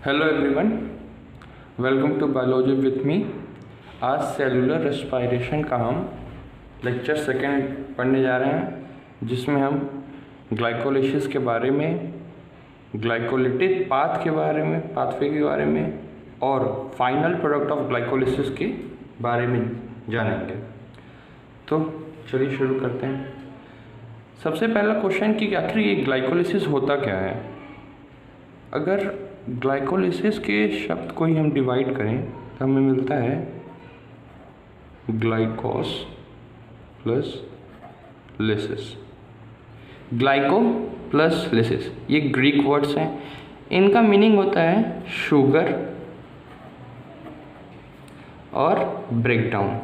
Hello everyone, welcome to biology with me. आज cellular respiration का हम लेक्चर सेकेंड पढ़ने जा रहे हैं, जिसमें हम ग्लाइकोलिसिस के बारे में, ग्लाइकोलिटिक पाथवे के बारे में और फाइनल प्रोडक्ट ऑफ ग्लाइकोलिसिस के बारे में जानेंगे। तो चलिए शुरू करते हैं। सबसे पहला क्वेश्चन कि आखिर ये ग्लाइकोलिसिस होता क्या है। अगर ग्लाइकोलिसिस के शब्द को ही हम डिवाइड करें तो हमें मिलता है ग्लाइकोस plus lysis. Glyco plus lysis ये ग्रीक वर्ड्स हैं। इनका मीनिंग होता है शुगर और ब्रेकडाउन।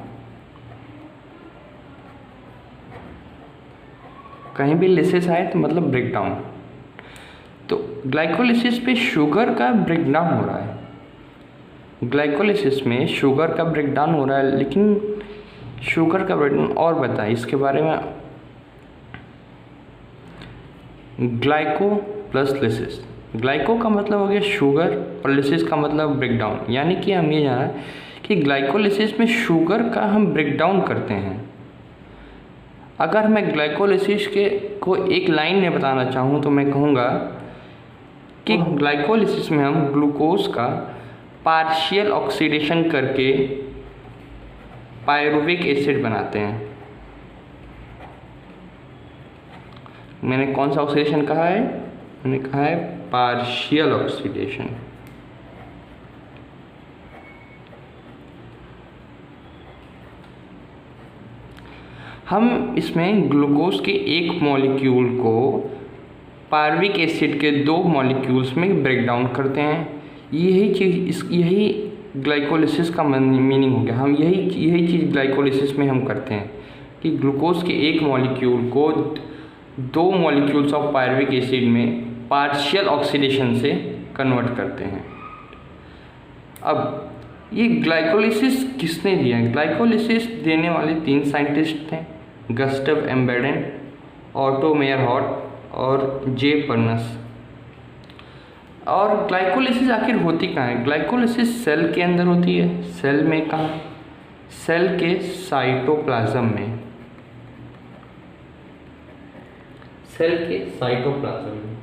कहीं भी लिसिस आए तो मतलब ब्रेकडाउन। तो ग्लाइकोलिसिस पे शुगर का ब्रेकडाउन हो रहा है। ग्लाइकोलिसिस में शुगर का ब्रेकडाउन हो रहा है, लेकिन शुगर का ब्रेकडाउन और बताएं इसके बारे में। ग्लाइको प्लस लिसिस, ग्लाइको का मतलब हो गया शुगर और लिसिस का मतलब ब्रेकडाउन। यानी कि हम ये जाना कि ग्लाइकोलिसिस में शुगर का हम ब्रेकडाउन करते हैं। अगर मैं ग्लाइकोलिसिस को एक लाइन में बताना चाहूँ तो मैं कहूँगा कि ग्लाइकोलिसिस में हम ग्लूकोज का पार्शियल ऑक्सीडेशन करके पायरुविक एसिड बनाते हैं। मैंने कौन सा ऑक्सीडेशन कहा है? मैंने कहा है पार्शियल ऑक्सीडेशन। हम इसमें ग्लूकोज के एक मॉलिक्यूल को पायरुविक एसिड के दो मॉलिक्यूल्स में ब्रेक डाउन करते हैं। यही ग्लाइकोलिसिस का मीनिंग हो गया। हम यही चीज़ ग्लाइकोलिसिस में हम करते हैं कि ग्लूकोज के एक मॉलिक्यूल को दो मॉलिक्यूल्स ऑफ पायरुविक एसिड में पार्शियल ऑक्सीडेशन से कन्वर्ट करते हैं। अब ये ग्लाइकोलिसिस किसने दिया है? ग्लाइकोलिसिस देने वाले तीन साइंटिस्ट थे, गस्टव एम्बेडेन, ऑटो मेयरहॉट और जे पर्नस। और ग्लाइकोलिसिस आखिर होती कहाँ है? ग्लाइकोलिसिस सेल के अंदर होती है। सेल में कहाँ? सेल के साइटोप्लाज्म में। सेल के साइटोप्लाज्म में,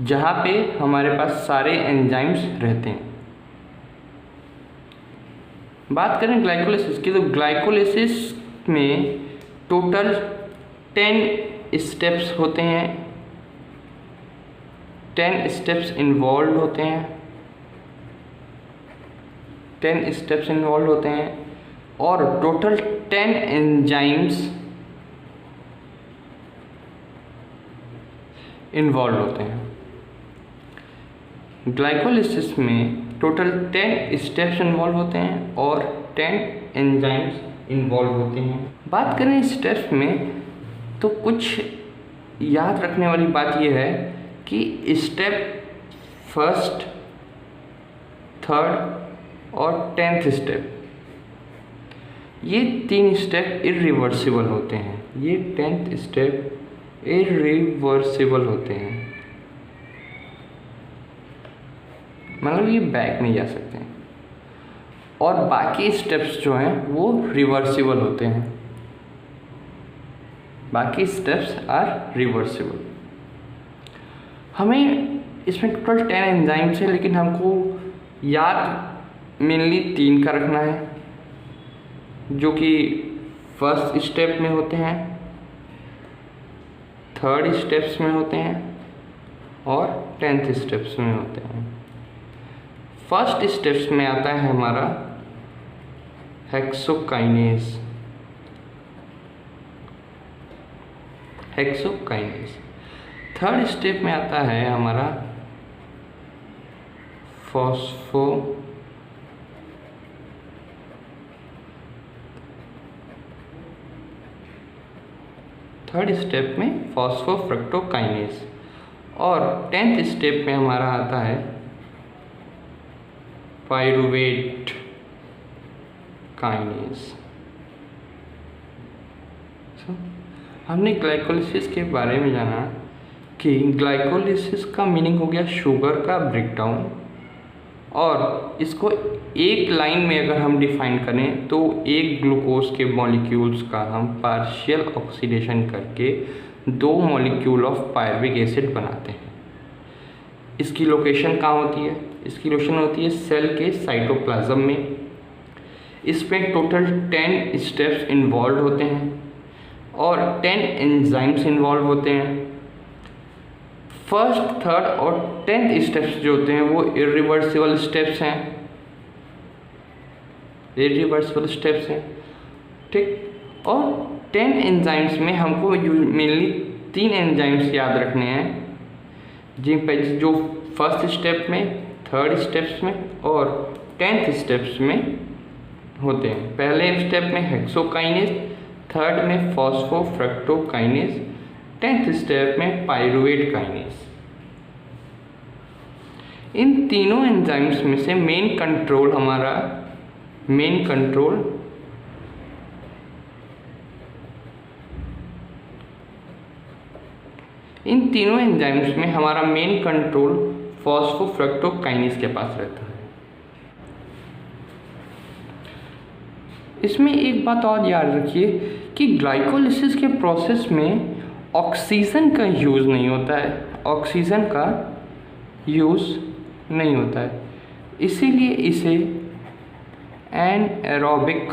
जहाँ पे हमारे पास सारे एंजाइम्स रहते हैं। बात करें ग्लाइकोलिसिस की, तो ग्लाइकोलिसिस में टोटल 10 स्टेप्स होते हैं। 10 स्टेप्स इन्वॉल्व होते हैं। 10 स्टेप्स इन्वॉल्व होते हैं और टोटल 10 एंजाइम्स इन्वॉल्व होते हैं। ग्लाइकोलिसिस में टोटल 10 स्टेप्स इन्वॉल्व होते हैं और 10 एंजाइम्स इन्वॉल्व होते हैं। बात करें स्टेप्स में तो कुछ याद रखने वाली बात यह है कि स्टेप फर्स्ट, थर्ड और 10th स्टेप, ये तीन स्टेप इरिवर्सिबल होते हैं। ये 10th स्टेप इरिवर्सिबल होते हैं, मतलब ये बैक नहीं जा सकते हैं। और बाकी स्टेप्स जो हैं वो रिवर्सिबल होते हैं। बाकी स्टेप्स आर रिवर्सिबल। हमें इसमें टोटल 10 एंजाइम्स है, लेकिन हमको याद मेनली 3 का रखना है, जो कि फर्स्ट स्टेप में होते हैं, थर्ड स्टेप्स में होते हैं और 10th स्टेप्स में होते हैं। फर्स्ट स्टेप्स में आता है हमारा हेक्सोकाइनेज। थर्ड स्टेप में आता है हमारा फॉस्फो थर्ड स्टेप में फॉस्फोफ्रक्टोकाइनेज और 10th स्टेप में हमारा आता है पायरुवेट काइनेज। हमने ग्लाइकोलिसिस के बारे में जाना कि ग्लाइकोलिसिस का मीनिंग हो गया शुगर का ब्रेकडाउन, और इसको एक लाइन में अगर हम डिफाइन करें तो एक ग्लूकोज के मॉलिक्यूल्स का हम पार्शियल ऑक्सीडेशन करके 2 मॉलिक्यूल ऑफ पायरुविक एसिड बनाते हैं। इसकी लोकेशन कहाँ होती है? इसकी लोकेशन होती है सेल के साइटोप्लाज्म में। इसमें टोटल 10 स्टेप्स इन्वॉल्व होते हैं और 10 एंजाइम्स इन्वॉल्व होते हैं। फर्स्ट, थर्ड और 10th स्टेप्स जो होते हैं वो इरिवर्सिबल स्टेप्स हैं, इरिवर्सिबल स्टेप्स हैं, ठीक। और 10 एंजाइम्स में हमको मेनली 3 एंजाइम्स याद रखने हैं, जिन पर जो फर्स्ट स्टेप में, थर्ड स्टेप्स में और 10th स्टेप्स में होते हैं। पहले स्टेप में हेक्सोकाइनेज, थर्ड में फॉस्फोफ्रक्टोकाइनेज, 10th स्टेप में पाइरुवेट काइनेज। इन तीनों एंजाइम्स में से मेन कंट्रोल इन तीनों एंजाइम्स में हमारा मेन कंट्रोल फॉस्फोफ्रक्टोकाइनेज के पास रहता है। इसमें एक बात और याद रखिए कि ग्लाइकोलिसिस के प्रोसेस में ऑक्सीजन का यूज़ नहीं होता है, ऑक्सीजन का यूज़ नहीं होता है, इसीलिए इसे एनएरोबिक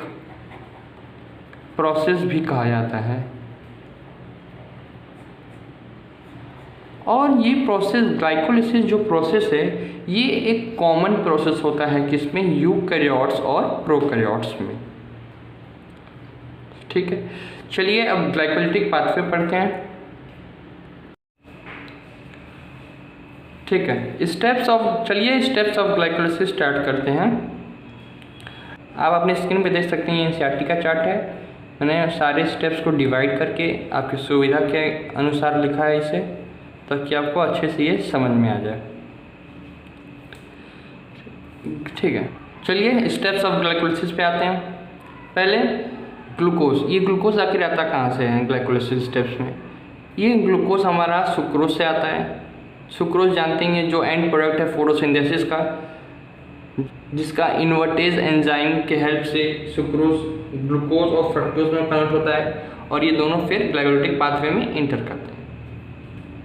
प्रोसेस भी कहा जाता है। और ये प्रोसेस, ग्लाइकोलिसिस जो प्रोसेस है, ये एक कॉमन प्रोसेस होता है किसमें? यूकैरियोट्स और प्रोकैरियोट्स में, ठीक है। चलिए अब ग्लाइकोलिटिक पाथवे पढ़ते हैं, ठीक है। स्टेप्स ऑफ ग्लाइकोलिसिस स्टार्ट करते हैं। आप अपने स्क्रीन पे देख सकते हैं, ये एनसीईआरटी का चार्ट है। मैंने सारे स्टेप्स को डिवाइड करके आपकी सुविधा के अनुसार लिखा है इसे, ताकि आपको अच्छे से ये समझ में आ जाए, ठीक है। चलिए स्टेप्स ऑफ ग्लाइकोलिसिस पे आते हैं। पहले ग्लूकोज, ये ग्लूकोज आखिर आता कहाँ से है ग्लाइकोलिसिस स्टेप्स में? ये ग्लूकोज हमारा सुक्रोज से आता है। सुक्रोज जानते हैं जो एंड प्रोडक्ट है फोटोसिंथेसिस का, जिसका इन्वर्टेज एंजाइम के हेल्प से सुक्रोज ग्लूकोज और फ्रक्टोज में कन्वर्ट होता है, और ये दोनों फिर ग्लाइकोलिटिक पाथवे में इंटर करते हैं,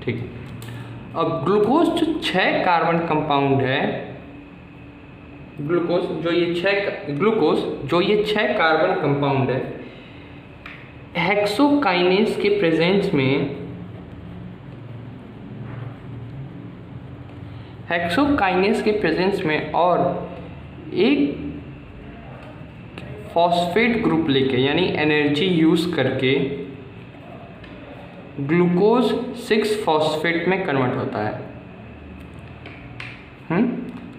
ठीक है। अब ग्लूकोज जो 6 कार्बन कंपाउंड है, ग्लूकोज जो ये 6 कार्बन कंपाउंड है, हेक्सोकाइनेज के प्रेजेंस में और एक फॉस्फेट ग्रुप लेके, यानी एनर्जी यूज करके ग्लूकोज 6 फॉस्फेट में कन्वर्ट होता है।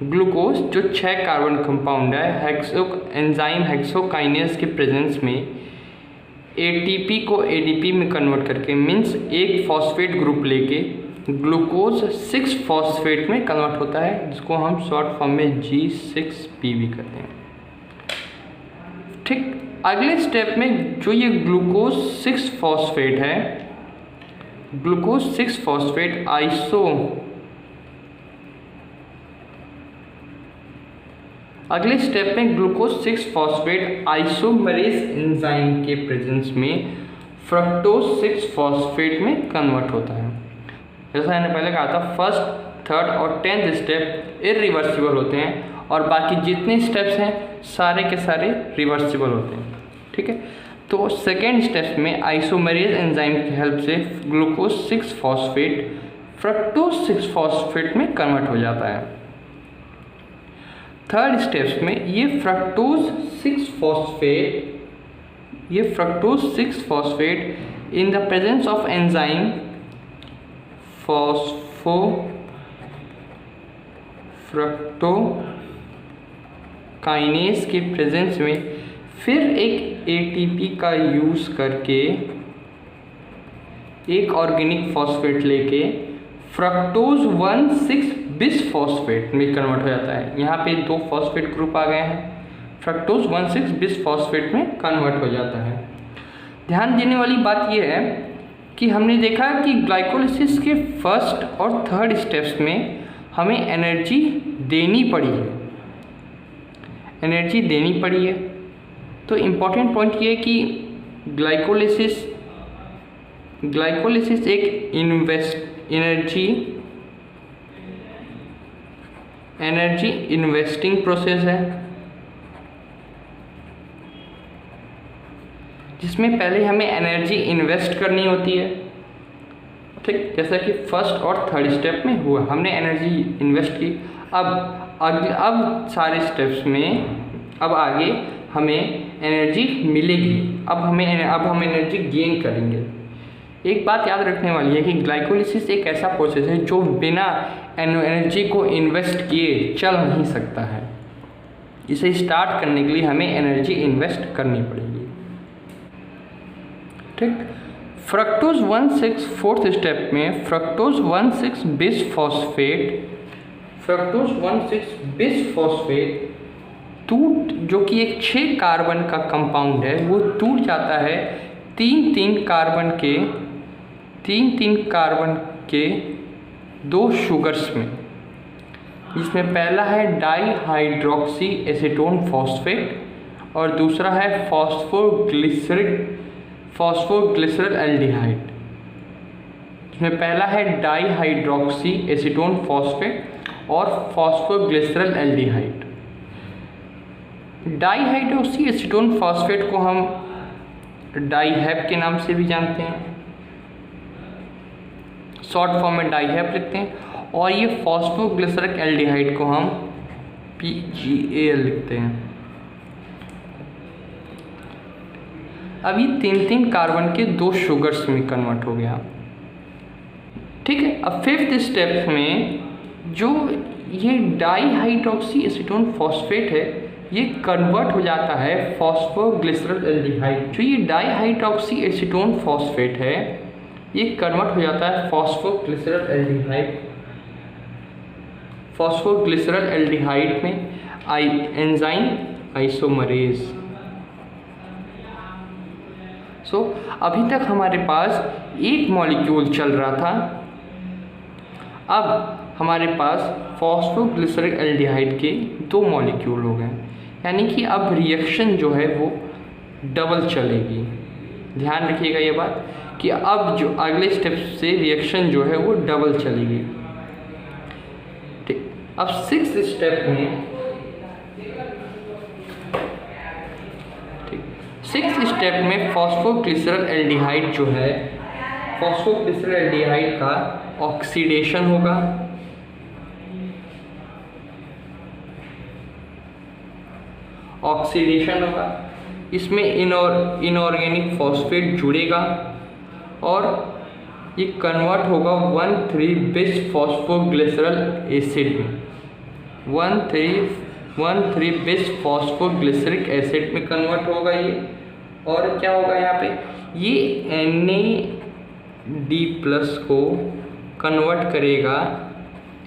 ग्लूकोज जो 6 कार्बन कंपाउंड है, एंजाइम हेक्सोकाइनेज के प्रेजेंस में एटीपी को एडीपी में कन्वर्ट करके, मीन्स एक फॉस्फेट ग्रुप लेके ग्लूकोज 6 फॉस्फेट में कन्वर्ट होता है, जिसको हम शॉर्ट फॉर्म में G6P भी कहते हैं, ठीक। अगले स्टेप में जो ये ग्लूकोज 6 फॉस्फेट है, ग्लूकोज 6 फॉस्फेट अगले स्टेप में ग्लूकोज 6 फॉस्फेट आइसोमरेज एंजाइम के प्रेजेंस में फ्रक्टोज 6 फॉस्फेट में कन्वर्ट होता है। जैसा मैंने पहले कहा था, फर्स्ट, थर्ड और 10th स्टेप इरिवर्सिबल होते हैं, और बाकी जितने स्टेप्स हैं सारे के सारे रिवर्सिबल होते हैं, ठीक है। तो सेकेंड स्टेप में आइसोमरेज एंजाइम की हेल्प से ग्लूकोज 6 फॉस्फेट फ्रक्टोज 6 फॉस्फेट में कन्वर्ट हो जाता है। थर्ड स्टेप्स में ये fructose 6 phosphate in the presence of enzyme फॉस्फोफ्रक्टोकाइनेज के प्रेजेंस में फिर एक एटीपी का यूज़ करके एक ऑर्गेनिक फॉस्फेट लेके फ्रक्टोज 1,6 बिसफॉस्फेट में कन्वर्ट हो जाता है। यहाँ पे 2 फॉस्फेट ग्रुप आ गए हैं, फ्रक्टोज 1,6 बिसफॉस्फेट में कन्वर्ट हो जाता है। ध्यान देने वाली बात यह है कि हमने देखा कि ग्लाइकोलिसिस के फर्स्ट और थर्ड स्टेप्स में हमें एनर्जी देनी पड़ी है। तो इम्पॉर्टेंट पॉइंट ये है कि ग्लाइकोलिसिस एक एनर्जी इन्वेस्टिंग प्रोसेस है, जिसमें पहले हमें एनर्जी इन्वेस्ट करनी होती है। ठीक, जैसा कि फर्स्ट और थर्ड स्टेप में हुआ, हमने एनर्जी इन्वेस्ट की। अब सारे स्टेप्स में अब आगे हमें एनर्जी मिलेगी। अब हम एनर्जी गेन करेंगे। एक बात याद रखने वाली है कि ग्लाइकोलिसिस एक ऐसा प्रोसेस है जो बिना एनर्जी को इन्वेस्ट किए चल नहीं सकता है। इसे स्टार्ट करने के लिए हमें एनर्जी इन्वेस्ट करनी पड़ेगी। ठीक, फ्रक्टोज 1,6 फोर्थ स्टेप में फ्रक्टोज 1,6 बिस फॉस्फेट जो कि एक 6 कार्बन का कंपाउंड है, वो टूट जाता है 3 कार्बन के 2 शुगर्स में, जिसमें पहला है डाईहाइड्रोक्सी एसीटोन फॉस्फेट और दूसरा है फॉस्फोग्लिसरल एल्डिहाइड। इसमें पहला है डाईहाइड्रोक्सी एसीटोन फॉस्फेट और फॉस्फोग्लिसरल एल्डिहाइड। डाईहाइड्रोक्सी एसीटोन फॉस्फेट को हम डाईहैप के नाम से भी जानते हैं, शॉर्ट फॉर्म में डाईहैप लिखते हैं, और ये फॉस्फोग्लिसरल एल्डिहाइड को हम PGAL लिखते हैं। अब ये 3 कार्बन के 2 शुगर्स में कन्वर्ट हो गया। ठीक है, अब फिफ्थ स्टेप में जो ये डाईहाइड्रोक्सी एसीटोन फॉस्फेट है, ये कन्वर्ट हो जाता है फॉस्फोग्लिसरल एल्डिहाइड। जो ये डाईहाइड्रोक्सी एसीटोन फॉस्फेट है, ये कन्वर्ट हो जाता है फॉस्फोग्लिसरल एल्डिहाइड में एंजाइम आइसोमरेज। अभी तक हमारे पास एक मॉलिक्यूल चल रहा था, अब हमारे पास फॉस्फोग्लिसरल एल्डिहाइड के 2 मॉलिक्यूल हो गए, यानी कि अब रिएक्शन जो है वो डबल चलेगी। ध्यान रखिएगा ये बात कि अब जो अगले स्टेप से रिएक्शन जो है वो डबल चलेगी। ठीक, अब 6th स्टेप में फॉस्फोग्लिसरल एल्डिहाइड जो है, फॉस्फोग्लिसरल एल्डिहाइड का ऑक्सीडेशन होगा। इसमें इनऑर्गेनिक फॉस्फेट जुड़ेगा और ये कन्वर्ट होगा 1,3 बिस फॉस्फोग्लिसरल एसिड में, 1,3 बिस फॉस्फोग्लिसरिक एसिड में कन्वर्ट होगा ये। और क्या होगा यहाँ पे, ये NAD+ को कन्वर्ट करेगा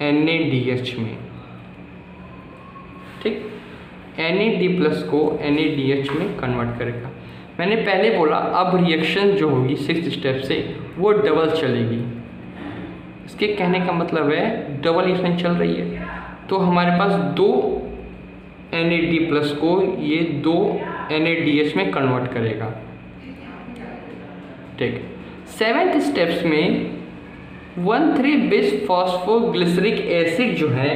NADH में। ठीक, NAD+ को NADH में कन्वर्ट करेगा। मैंने पहले बोला अब रिएक्शन जो होगी 6th स्टेप से वो डबल चलेगी। इसके कहने का मतलब है डबल रिएक्शन चल रही है, तो हमारे पास 2 NAD+ को ये 2 NADH में कन्वर्ट करेगा। ठीक, 7th स्टेप्स में 1,3 बिस फॉस्फोग्लिसरिक एसिड जो है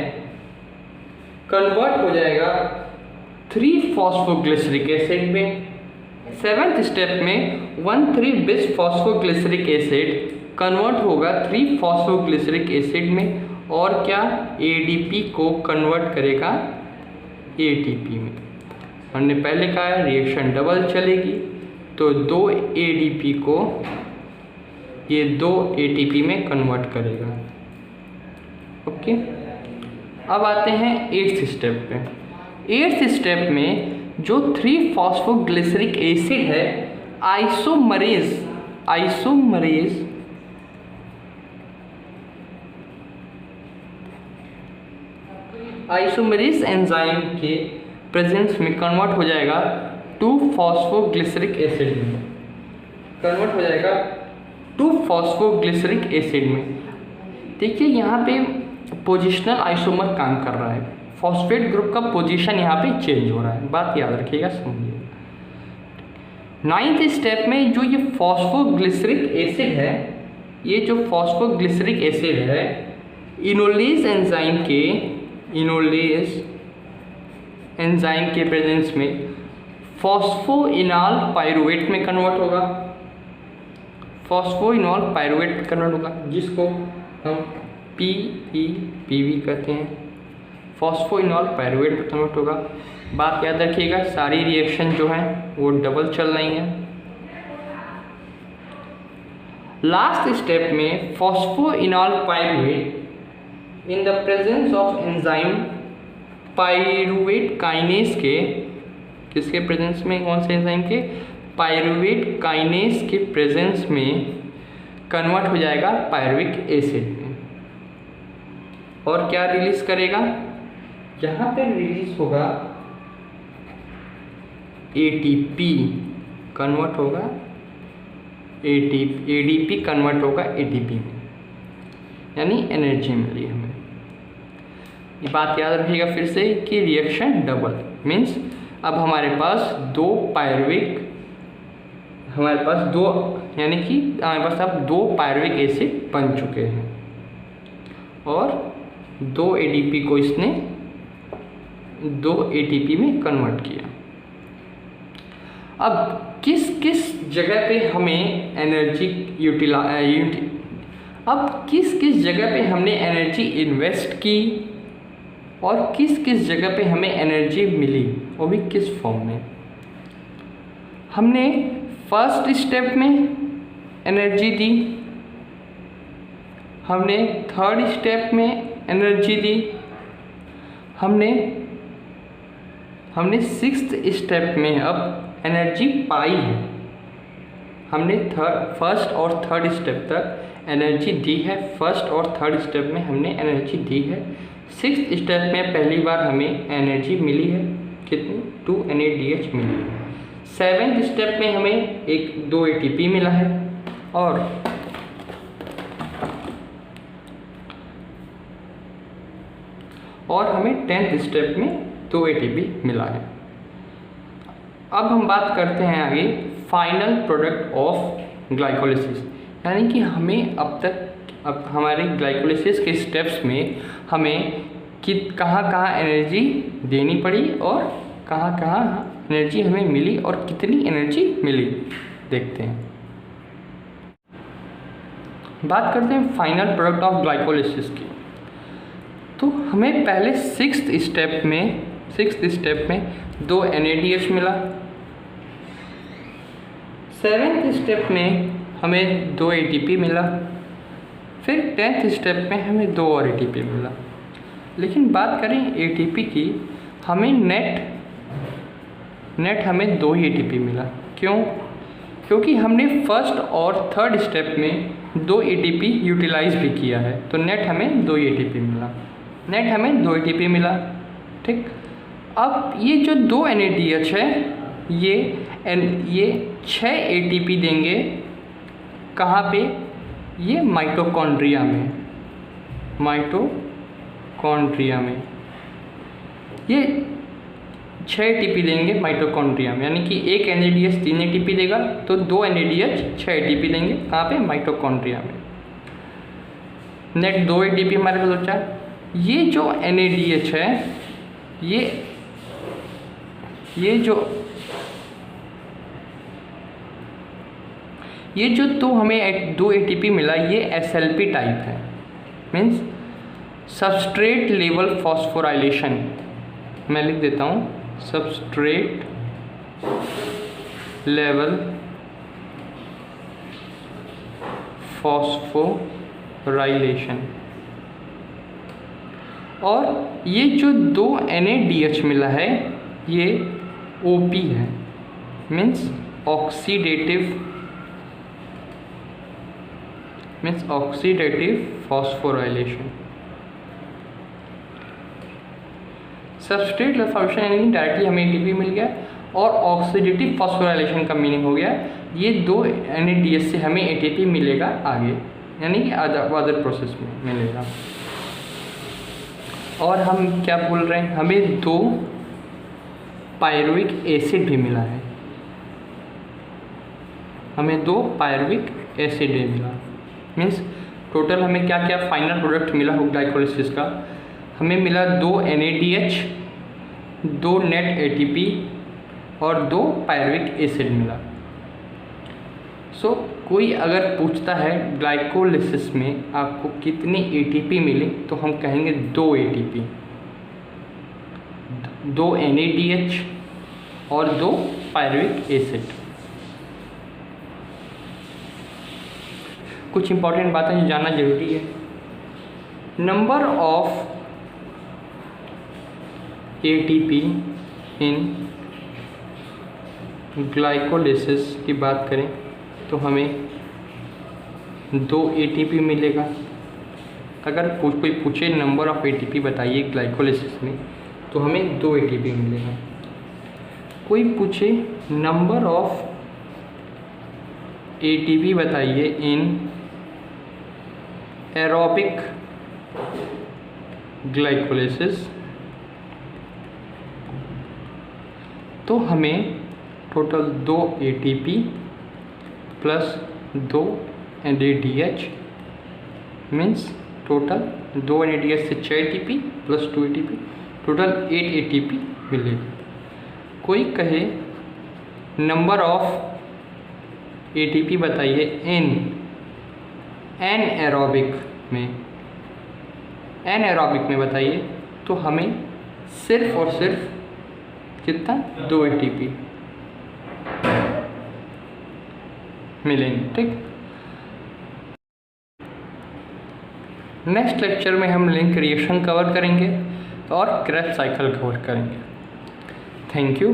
कन्वर्ट हो जाएगा 3 फॉस्फोग्लिसरिक एसिड में। 7th स्टेप में 1,3 बिस फॉस्फोग्लिसरिक एसिड कन्वर्ट होगा 3 फॉस्फोग्लिसरिक एसिड में, और क्या ADP को कन्वर्ट करेगा ATP में। हमने पहले कहा है रिएक्शन डबल चलेगी, तो 2 ADP को ये 2 ATP में कन्वर्ट करेगा। ओके, अब आते हैं 8th स्टेप पे। 8th स्टेप में जो 3 फॉस्फोग्लिसरिक एसिड है आइसोमरेज एंजाइम के प्रेजेंस में कन्वर्ट हो जाएगा 2 फॉस्फोग्लिसरिक एसिड में, कन्वर्ट हो जाएगा टू फॉस्फोग्लिसरिक एसिड में। देखिए यहाँ पे पोजिशनल आइसोमर काम कर रहा है, फॉस्फेट ग्रुप का पोजीशन यहाँ पे चेंज हो रहा है, बात याद रखिएगा, समझिए। 9th स्टेप में जो ये फॉस्फोग्लिसरिक एसिड है, ये जो फॉस्फोग्लिसरिक एसिड है इनोलेज एंजाइम के प्रेजेंस में फॉस्फोइनॉल पायरुवेट में कन्वर्ट होगा, फॉस्फोइनॉल पायरुवेट में कन्वर्ट होगा, जिसको हम PEPV कहते हैं, फॉस्फोइनॉल पायरुवेट में कन्वर्ट होगा। बात याद रखिएगा, सारी रिएक्शन जो हैं वो डबल चल रही हैं। लास्ट स्टेप में phosphoenol pyruvate in the presence of enzyme pyruvate kinase के, किसके प्रेजेंस में, कौन से एंजाइम के, पायरुवेट काइनेज के प्रेजेंस में कन्वर्ट हो जाएगा पायरुविक एसिड में। और क्या रिलीज करेगा, यहाँ पे रिलीज होगा ATP, कन्वर्ट होगा ADP कन्वर्ट होगा ATP में, यानी एनर्जी मिली हमें। ये बात याद रखिएगा फिर से कि रिएक्शन डबल मीन्स अब हमारे पास दो पायरुविक, हमारे पास दो, यानी कि हमारे पास अब 2 पायरुविक एसिड बन चुके हैं और 2 ADP को इसने 2 ATP में कन्वर्ट किया। अब किस किस जगह पे हमें एनर्जी अब किस किस जगह पे हमने एनर्जी इन्वेस्ट की और किस किस जगह पे हमें एनर्जी मिली, वो भी किस फॉर्म में। हमने फर्स्ट स्टेप में एनर्जी दी, हमने थर्ड स्टेप में एनर्जी दी, हमने 6th स्टेप में अब एनर्जी पाई है। हमने फर्स्ट और थर्ड स्टेप तक एनर्जी दी है, फर्स्ट और थर्ड स्टेप में हमने एनर्जी दी है। 6th स्टेप में पहली बार हमें एनर्जी मिली है, कितनी, 2 NADH मिली है। 7th स्टेप में हमें 2 ATP मिला है और हमें 10th स्टेप में 2 ATP मिला है। अब हम बात करते हैं आगे फाइनल प्रोडक्ट ऑफ ग्लाइकोलिसिस, यानी कि हमें अब हमारे ग्लाइकोलिसिस के स्टेप्स में हमें कहाँ एनर्जी देनी पड़ी और कहाँ एनर्जी हमें मिली और कितनी एनर्जी मिली, देखते हैं। बात करते हैं फाइनल प्रोडक्ट ऑफ ग्लाइकोलिसिस की। तो हमें पहले 6th स्टेप में 2 NADH मिला, 7th स्टेप में हमें 2 ATP मिला, फिर 10th स्टेप में हमें 2 और ATP मिला। लेकिन बात करें ATP की, हमें नेट हमें 2 ही ATP मिला। क्यों? क्योंकि हमने फर्स्ट और थर्ड स्टेप में 2 ATP यूटिलाइज भी किया है, तो नेट हमें 2 ATP मिला। ठीक, अब ये जो 2 NADH है ये 6 ATP देंगे, कहाँ पे, ये माइटोकॉन्ड्रिया में ये 6 ATP देंगे माइटोकॉन्ड्रिया में, यानी कि 1 NADH 3 ATP देगा, तो 2 NADH 6 ATP देंगे, कहाँ पे, माइटोकॉन्ड्रिया में। नेट 2 ATP हमारे पास बचा। ये जो NADH है, ये जो तो हमें 2 ATP मिला, ये SLP टाइप है, मीन्स सबस्ट्रेट लेवल फॉस्फोराइलेशन। मैं लिख देता हूँ, सबस्ट्रेट लेवल फॉस्फोराइलेशन। और ये जो 2 NADH मिला है, ये OP है, means oxidative phosphorylation. Substrate level phosphorylation यानी डायरेक्टली हमें ATP मिल गया, और ऑक्सीडेटिव फॉस्फोराइलेशन का मीनिंग हो गया ये 2 NADH से हमें ATP मिलेगा आगे, यानी कि अदर प्रोसेस में मिलेगा। और हम क्या बोल रहे हैं, हमें 2 पायरुविक एसिड भी मिला है, हमें 2 पायरुविक एसिड भी मिला। मीन्स टोटल हमें क्या क्या फाइनल प्रोडक्ट मिला हो ग्लाइकोलिसिस का, हमें मिला 2 NADH, 2 नेट ATP और 2 पायरुविक एसिड मिला। सो कोई अगर पूछता है ग्लाइकोलिसिस में आपको कितनी ATP मिली, तो हम कहेंगे 2 ATP, 2 NADH और 2 पायरुविक एसिड। कुछ इंपॉर्टेंट बातें जो जानना जरूरी है, number of ATP in glycolysis की बात करें तो हमें 2 ATP मिलेगा। अगर कोई पूछे नंबर ऑफ ATP बताइए ग्लाइकोलिसिस में, तो हमें 2 ATP मिलेगा। कोई पूछे नंबर ऑफ ATP बताइए इन एरोबिक ग्लाइकोलिसिस, तो हमें total 2 ATP plus 2 NADH, means total 2 NADH से 6 ATP plus 2 ATP, total 8 ATP मिलेगा। कोई कहे नंबर ऑफ ATP बताइए इन एनएरोबिक में बताइए, तो हमें सिर्फ और सिर्फ कितना 2 ATP मिलेंगे। ठीक, नेक्स्ट लेक्चर में हम लिंक रिएक्शन कवर करेंगे और क्रेब्स साइकिल कवर करेंगे। Thank you.